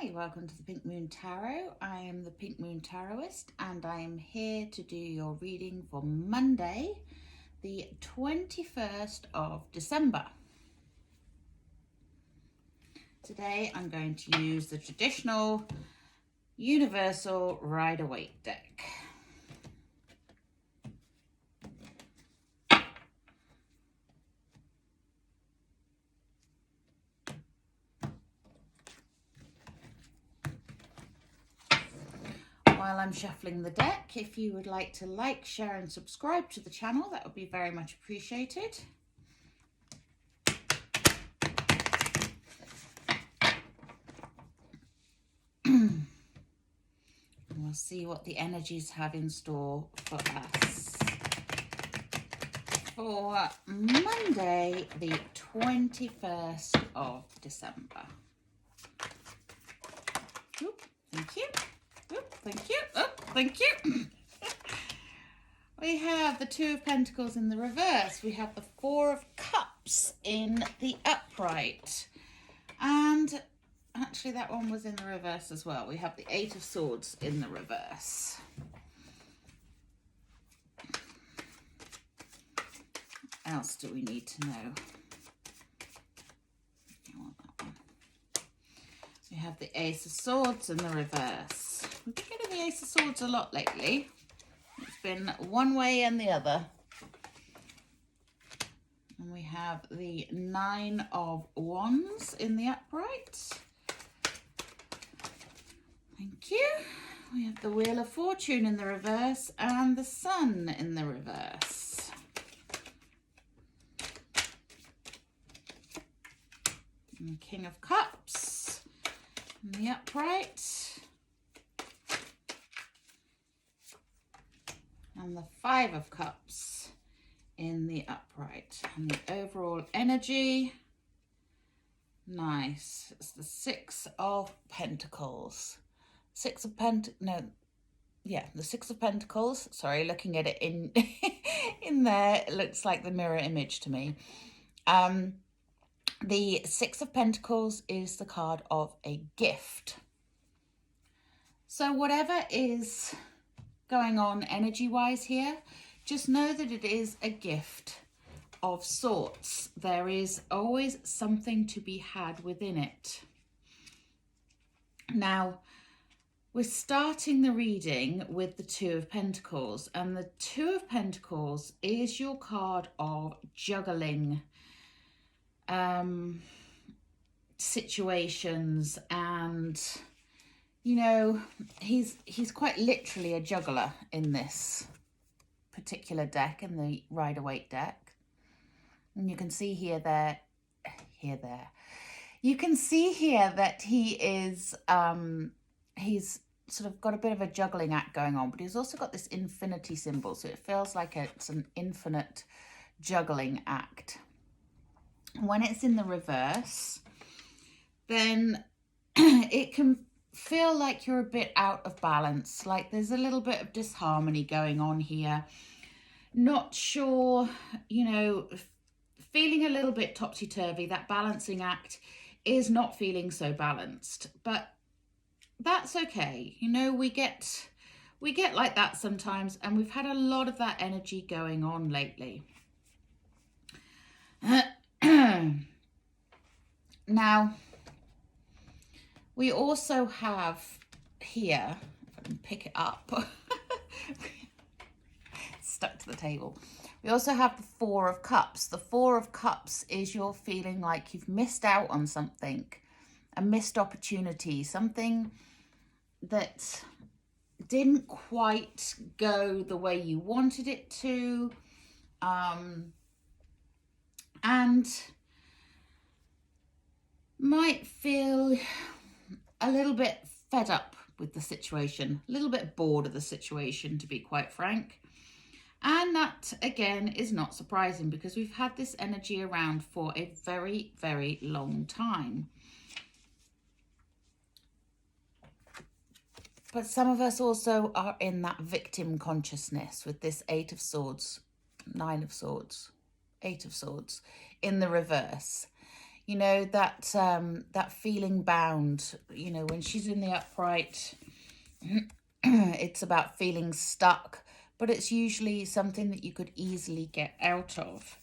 Hi, welcome to the Pink Moon Tarot. I am the Pink Moon Tarotist and I am here to do your reading for Monday, the 21st of December. Today I'm going to use the traditional Universal Rider-Waite deck. While I'm shuffling the deck, if you would like to like, share and subscribe to the channel, that would be very much appreciated. We'll see what the energies have in store for us for Monday, the 21st of December. Oop, thank you. Oop, thank you. Oop, thank you. We have the Two of Pentacles in the reverse. We have the Four of Cups in the upright. And actually that one was in the reverse as well. We have the Eight of Swords in the reverse. What else do we need to know? I want that one. We have the Ace of Swords in the reverse. We've been getting the Ace of Swords a lot lately. It's been one way and the other. And we have the Nine of Wands in the upright. Thank you. We have the Wheel of Fortune in the reverse and the Sun in the reverse. And the King of Cups in the upright. And the Five of Cups in the upright. And the overall energy, nice. It's the Six of Pentacles. The Six of Pentacles. Sorry, looking at it in in there, it looks like the mirror image to me. The Six of Pentacles is the card of a gift. So whatever is going on energy-wise here, just know that it is a gift of sorts. There is always something to be had within it. Now, we're starting the reading with the Two of Pentacles, and the Two of Pentacles is your card of juggling situations, and you know, he's quite literally a juggler in this particular deck, in the Rider-Waite deck. And you can see here, there. You can see here that he is, he's sort of got a bit of a juggling act going on, but he's also got this infinity symbol. So it feels like it's an infinite juggling act. When it's in the reverse, then it can feel like you're a bit out of balance, like there's a little bit of disharmony going on here. Not sure, you know, feeling a little bit topsy-turvy. That balancing act is not feeling so balanced, but that's okay. You know, we get like that sometimes, and we've had a lot of that energy going on lately. Now, we also have here, if I can pick it up, stuck to the table. We also have the Four of Cups. The Four of Cups is you're feeling like you've missed out on something, a missed opportunity, something that didn't quite go the way you wanted it to, and might feel a little bit fed up with the situation, a little bit bored of the situation, to be quite frank. And that, again, is not surprising because we've had this energy around for a very, very long time. But some of us also are in that victim consciousness with this Eight of Swords, Nine of Swords, Eight of Swords in the reverse. You know, that feeling bound, you know, when she's in the upright, it's about feeling stuck, but it's usually something that you could easily get out of.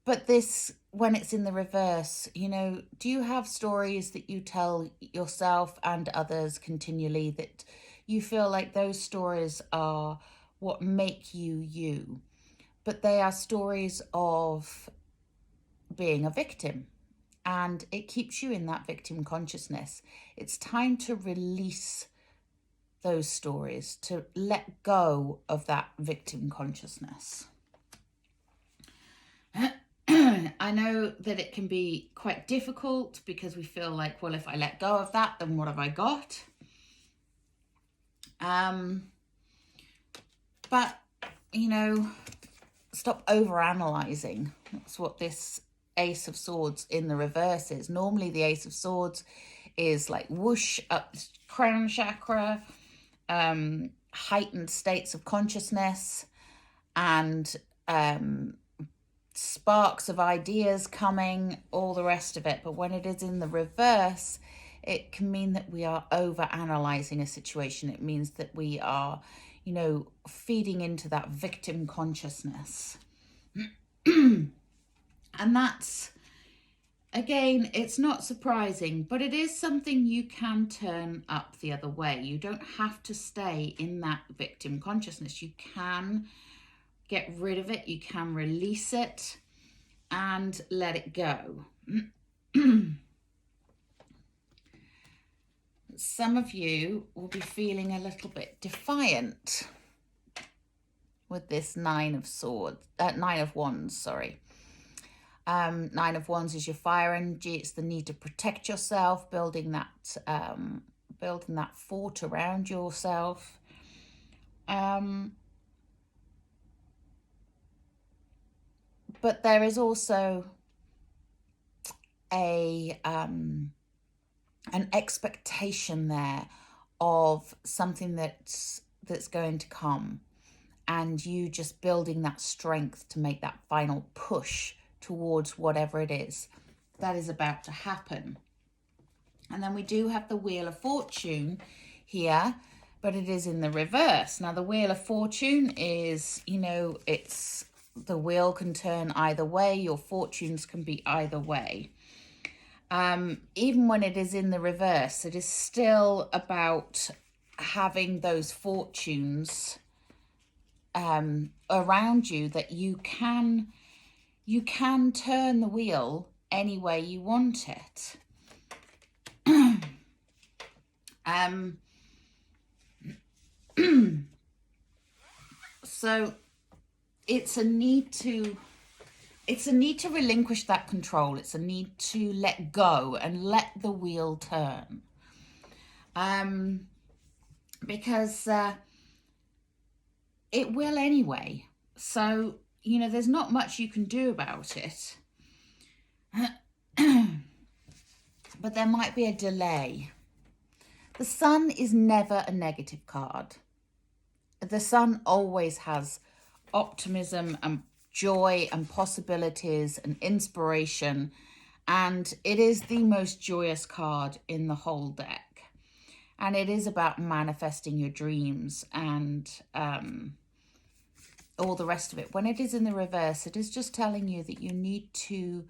But this, when it's in the reverse, you know, do you have stories that you tell yourself and others continually that you feel like those stories are what make you you? But they are stories of being a victim, and it keeps you in that victim consciousness. It's time to release those stories, to let go of that victim consciousness. I know that it can be quite difficult because we feel like, well, if I let go of that, then what have I got? But, you know, stop over-analysing. That's what this Ace of Swords in the reverse is. Normally the Ace of Swords is like whoosh up the crown chakra, heightened states of consciousness, and sparks of ideas coming, all the rest of it. But when it is in the reverse, it can mean that we are over analyzing a situation. It means that we are, you know, feeding into that victim consciousness. And that's, again, it's not surprising, but it is something you can turn up the other way. You don't have to stay in that victim consciousness. You can get rid of it, you can release it and let it go. Some of you will be feeling a little bit defiant with this Nine of Wands, sorry. Nine of Wands is your fire energy. It's the need to protect yourself, building that fort around yourself. But there is also an expectation there of something that's going to come, and you just building that strength to make that final push towards whatever it is that is about to happen. And then we do have the Wheel of Fortune here, but it is in the reverse. Now the Wheel of Fortune is, you know, it's the wheel can turn either way. Your fortunes can be either way. Even when it is in the reverse, it is still about having those fortunes around you, that you can turn the wheel any way you want it. So it's a need to relinquish that control. It's a need to let go and let the wheel turn. Because it will anyway. So, you know, there's not much you can do about it. But there might be a delay. The Sun is never a negative card. The Sun always has optimism and joy and possibilities and inspiration, and it is the most joyous card in the whole deck. And it is about manifesting your dreams and all the rest of it. When it is in the reverse, it is just telling you that you need to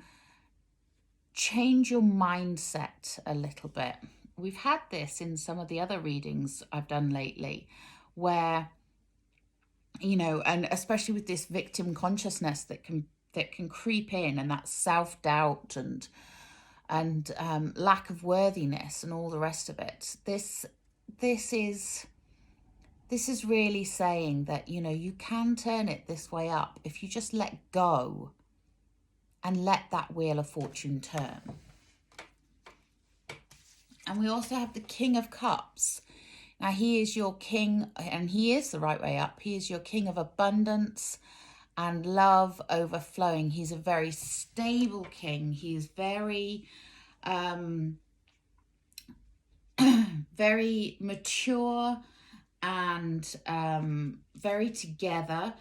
change your mindset a little bit. We've had this in some of the other readings I've done lately, where, you know, and especially with this victim consciousness that can creep in, and that self-doubt and lack of worthiness and all the rest of it. This is really saying that, you know, you can turn it this way up if you just let go and let that Wheel of Fortune turn. And we also have the King of Cups. Now, he is your king, and he is the right way up. He is your king of abundance and love overflowing. He's a very stable king. He is very, very mature and very together.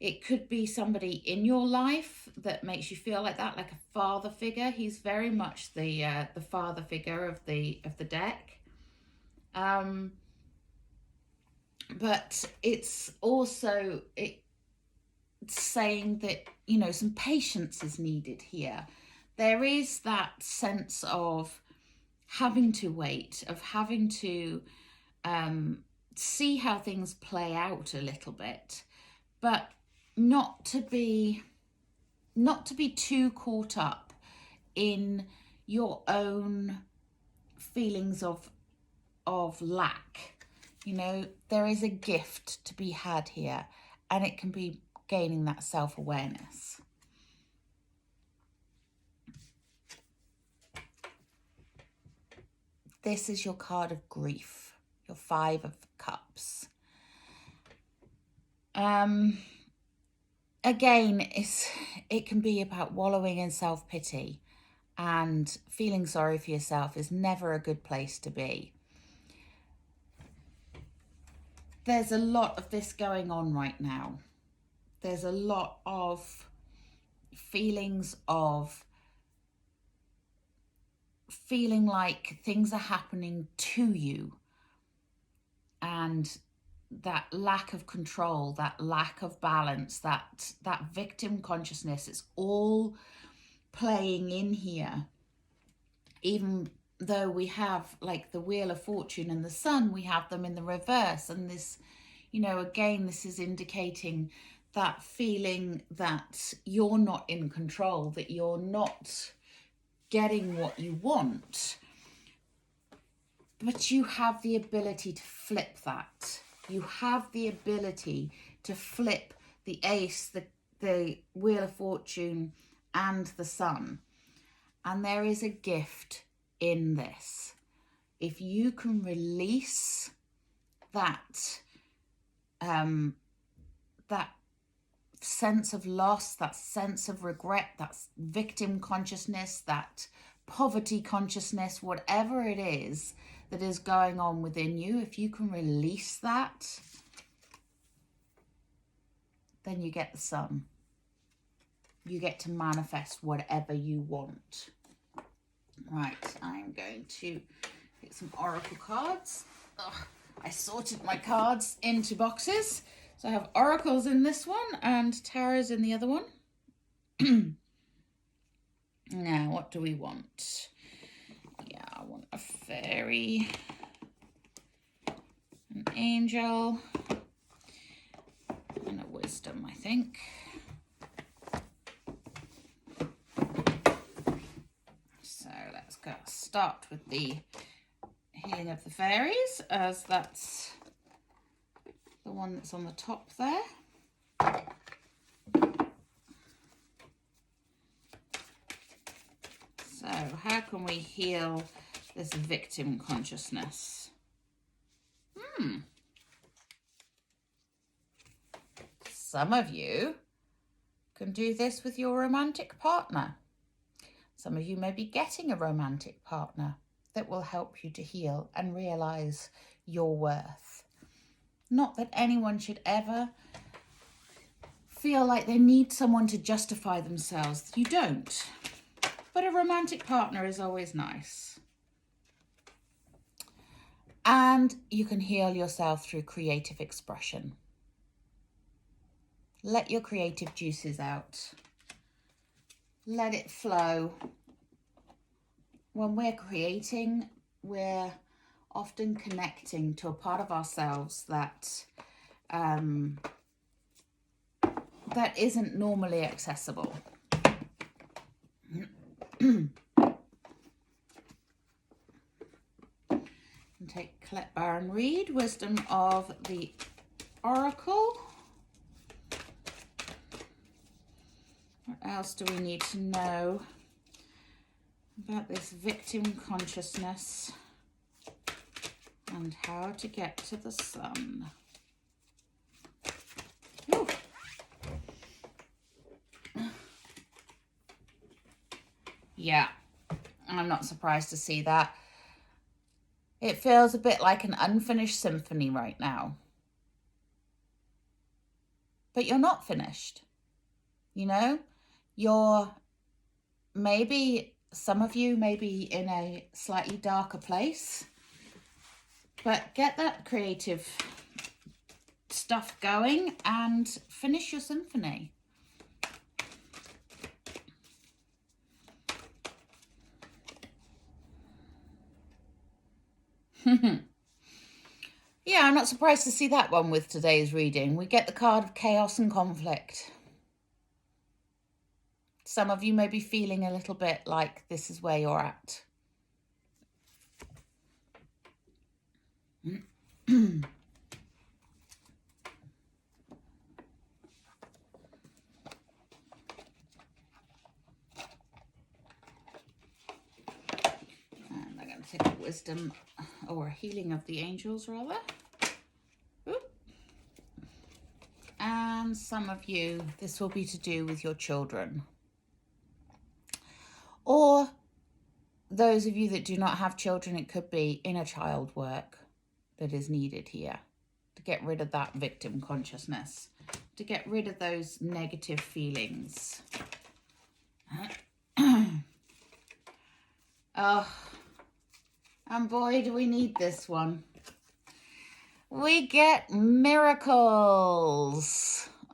It could be somebody in your life that makes you feel like that, like a father figure. He's very much the father figure of the deck. But it's also saying that, you know, some patience is needed here. There is that sense of having to wait, of having to see how things play out a little bit, but not to be too caught up in your own feelings of lack. You know, there is a gift to be had here, and it can be gaining that self-awareness. This is your card of grief, your 5 of Cups. Again, it can be about wallowing in self-pity, and feeling sorry for yourself is never a good place to be. There's a lot of this going on right now. There's a lot of feelings of feeling like things are happening to you, and that lack of control, that lack of balance, that victim consciousness, it's all playing in here. Even though we have like the Wheel of Fortune and the Sun, we have them in the reverse, and this, you know, again, this is indicating that feeling that you're not in control, that you're not getting what you want. But you have the ability to flip that. You have the ability to flip the Ace, the Wheel of Fortune, and the Sun. And there is a gift in this. If you can release that, that sense of loss, that sense of regret, that victim consciousness, that poverty consciousness, whatever it is that is going on within you, if you can release that, then you get the Sun. You get to manifest whatever you want. Right, I'm going to get some oracle cards. I sorted my cards into boxes. So I have oracles in this one and tarots in the other one. Now, what do we want? Yeah, I want a fairy, an angel, and a wisdom, I think. So let's go start with the healing of the fairies, as that's the one that's on the top there. So how can we heal this victim consciousness? Some of you can do this with your romantic partner. Some of you may be getting a romantic partner that will help you to heal and realize your worth. Not that anyone should ever feel like they need someone to justify themselves. You don't. But a romantic partner is always nice. And you can heal yourself through creative expression. Let your creative juices out. Let it flow. When we're creating, we're often connecting to a part of ourselves that that isn't normally accessible. And take Colette Baron Reid, Wisdom of the Oracle. What else do we need to know about this victim consciousness and how to get to the Sun? Ooh. Yeah, I'm not surprised to see that. It feels a bit like an unfinished symphony right now. but you're not finished. You know, you're maybe, some of you may be in a slightly darker place, but get that creative stuff going and finish your symphony. Yeah, I'm not surprised to see that one with today's reading. We get the card of chaos and conflict. Some of you may be feeling a little bit like this is where you're at. And I'm going to take a wisdom or a healing of the angels, rather. Oop. And some of you, this will be to do with your children. Or those of you that do not have children, it could be inner child work that is needed here to get rid of that victim consciousness, to get rid of those negative feelings. Oh, and boy, do we need this one. We get miracles.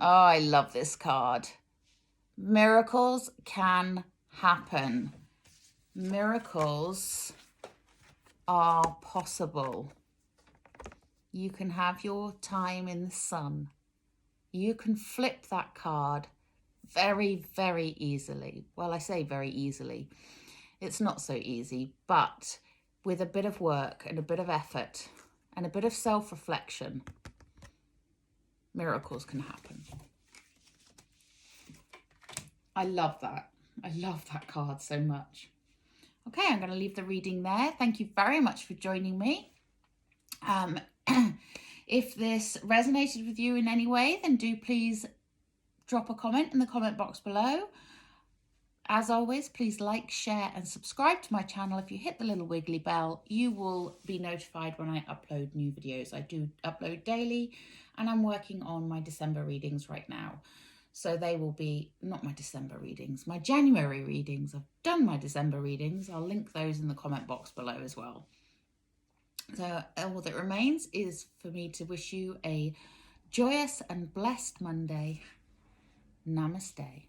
Oh, I love this card. Miracles can happen. Miracles are possible. You can have your time in the sun. You can flip that card very, very easily. Well, I say very easily. It's not so easy, but with a bit of work and a bit of effort and a bit of self-reflection, miracles can happen. I love that. I love that card so much. Okay, I'm going to leave the reading there. Thank you very much for joining me. If this resonated with you in any way, then do please drop a comment in the comment box below. As always, please like, share and subscribe to my channel. If you hit the little wiggly bell, you will be notified when I upload new videos. I do upload daily, and I'm working on my December readings right now. So they will be, not my December readings, my January readings. I've done my December readings. I'll link those in the comment box below as well. So all that remains is for me to wish you a joyous and blessed Monday. Namaste.